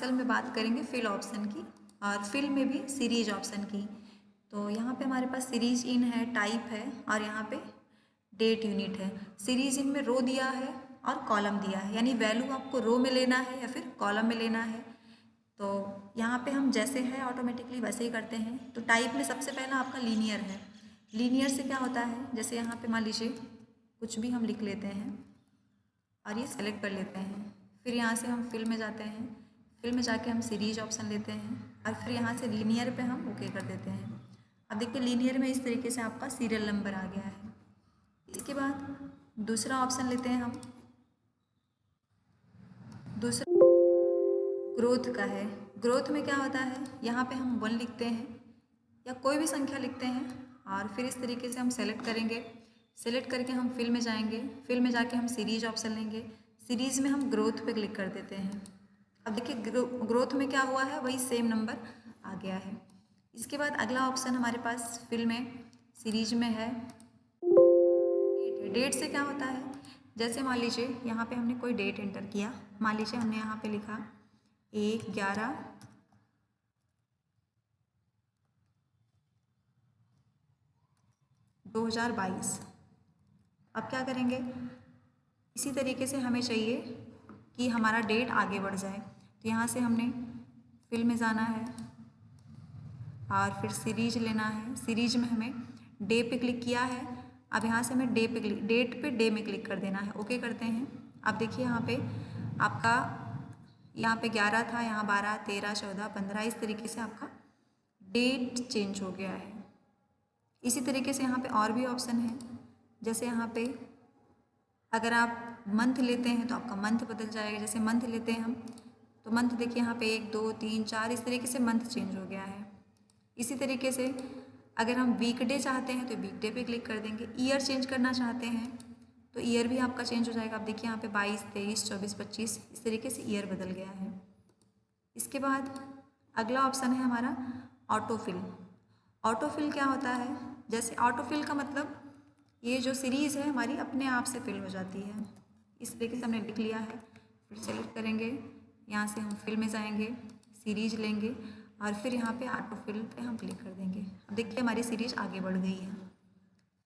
असल में बात करेंगे फिल ऑप्शन की, और फिल में भी सीरीज ऑप्शन की। तो यहाँ पे हमारे पास सीरीज इन है, टाइप है, और यहाँ पे डेट यूनिट है। सीरीज इन में रो दिया है और कॉलम दिया है, यानी वैल्यू आपको रो में लेना है या फिर कॉलम में लेना है। तो यहाँ पे हम जैसे है ऑटोमेटिकली वैसे ही करते हैं। तो टाइप में सबसे पहला आपका लीनियर है। लीनियर से क्या होता है, जैसे यहाँ पे मान लीजिए कुछ भी हम लिख लेते हैं और ये सेलेक्ट कर लेते हैं। फिर यहाँ से हम फिल में जाते हैं, फिल में जाके हम सीरीज ऑप्शन लेते हैं और फिर यहाँ से लीनियर पे हम ओके कर देते हैं। अब देखिए लीनियर में इस तरीके से आपका सीरियल नंबर आ गया है। इसके बाद दूसरा ऑप्शन लेते हैं हम, दूसरा ग्रोथ का है। ग्रोथ में क्या होता है, यहाँ पे हम 1 लिखते हैं या कोई भी संख्या लिखते हैं और फिर इस तरीके से हम सेलेक्ट करेंगे। सेलेक्ट करके हम फिल में जाएंगे, फिल में जाके हम सीरीज ऑप्शन लेंगे, सीरीज में हम ग्रोथ पे क्लिक कर देते हैं। अब देखिए ग्रोथ में क्या हुआ है, वही सेम नंबर आ गया है। इसके बाद अगला ऑप्शन हमारे पास फिल में सीरीज में है डेट। डेट से क्या होता है, जैसे मान लीजिए यहाँ पे हमने कोई डेट एंटर किया, मान लीजिए हमने यहाँ पे लिखा 1/11/2022। अब क्या करेंगे, इसी तरीके से हमें चाहिए कि हमारा डेट आगे बढ़ जाए। तो यहाँ से हमने फिल में जाना है और फिर सीरीज लेना है। सीरीज में हमें डे पे क्लिक किया है, अब यहाँ से हमें डेट पे डे में क्लिक कर देना है। ओके करते हैं। अब देखिए यहाँ पे आपका यहाँ पे 11 था, यहाँ 12, 13, 14, 15, इस तरीके से आपका डेट चेंज हो गया है। इसी तरीके से यहाँ पे और भी ऑप्शन है, जैसे यहाँ पे अगर आप मंथ लेते हैं तो आपका मंथ बदल जाएगा। जैसे मंथ लेते हैं हम, तो मंथ देखिए यहाँ पे 1, 2, 3, 4 इस तरीके से मंथ चेंज हो गया है। इसी तरीके से अगर हम वीकडे चाहते हैं तो वीकडे पे क्लिक कर देंगे। ईयर चेंज करना चाहते हैं तो ईयर भी आपका चेंज हो जाएगा। आप देखिए यहाँ पे 22, 23, 24, 25 इस तरीके से ईयर बदल गया है। इसके बाद अगला ऑप्शन है हमारा ऑटोफिल। ऑटोफिल क्या होता है, जैसे ऑटोफिल का मतलब ये जो सीरीज़ है हमारी अपने आप से फिल हो जाती है। इस तरीके से हमने लिख लिया है, फिर सेलेक्ट करेंगे, यहाँ से हम फिल में जाएंगे, सीरीज लेंगे और फिर यहाँ पे ऑटोफिल पे हम क्लिक कर देंगे। अब देखिए हमारी सीरीज आगे बढ़ गई है।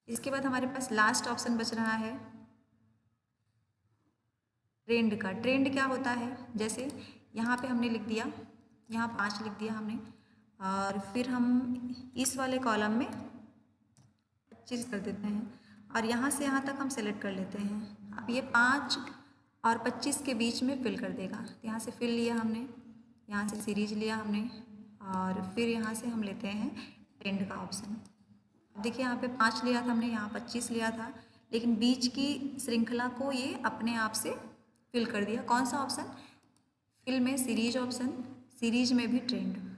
इसके बाद हमारे पास लास्ट ऑप्शन बच रहा है ट्रेंड का। ट्रेंड क्या होता है, जैसे यहाँ पे हमने लिख दिया, यहाँ 5 लिख दिया हमने और फिर हम इस वाले कॉलम में 25 कर देते हैं और यहाँ से यहाँ तक हम सेलेक्ट कर लेते हैं। अब ये 5 और 25 के बीच में फिल कर देगा। तो यहाँ से फिल लिया हमने, यहाँ से सीरीज लिया हमने और फिर यहाँ से हम लेते हैं ट्रेंड का ऑप्शन। अब देखिए यहाँ पे 5 लिया था हमने, यहाँ 25 लिया था, लेकिन बीच की श्रृंखला को ये अपने आप से फिल कर दिया। कौन सा ऑप्शन, फिल में सीरीज ऑप्शन, सीरीज में भी ट्रेंड।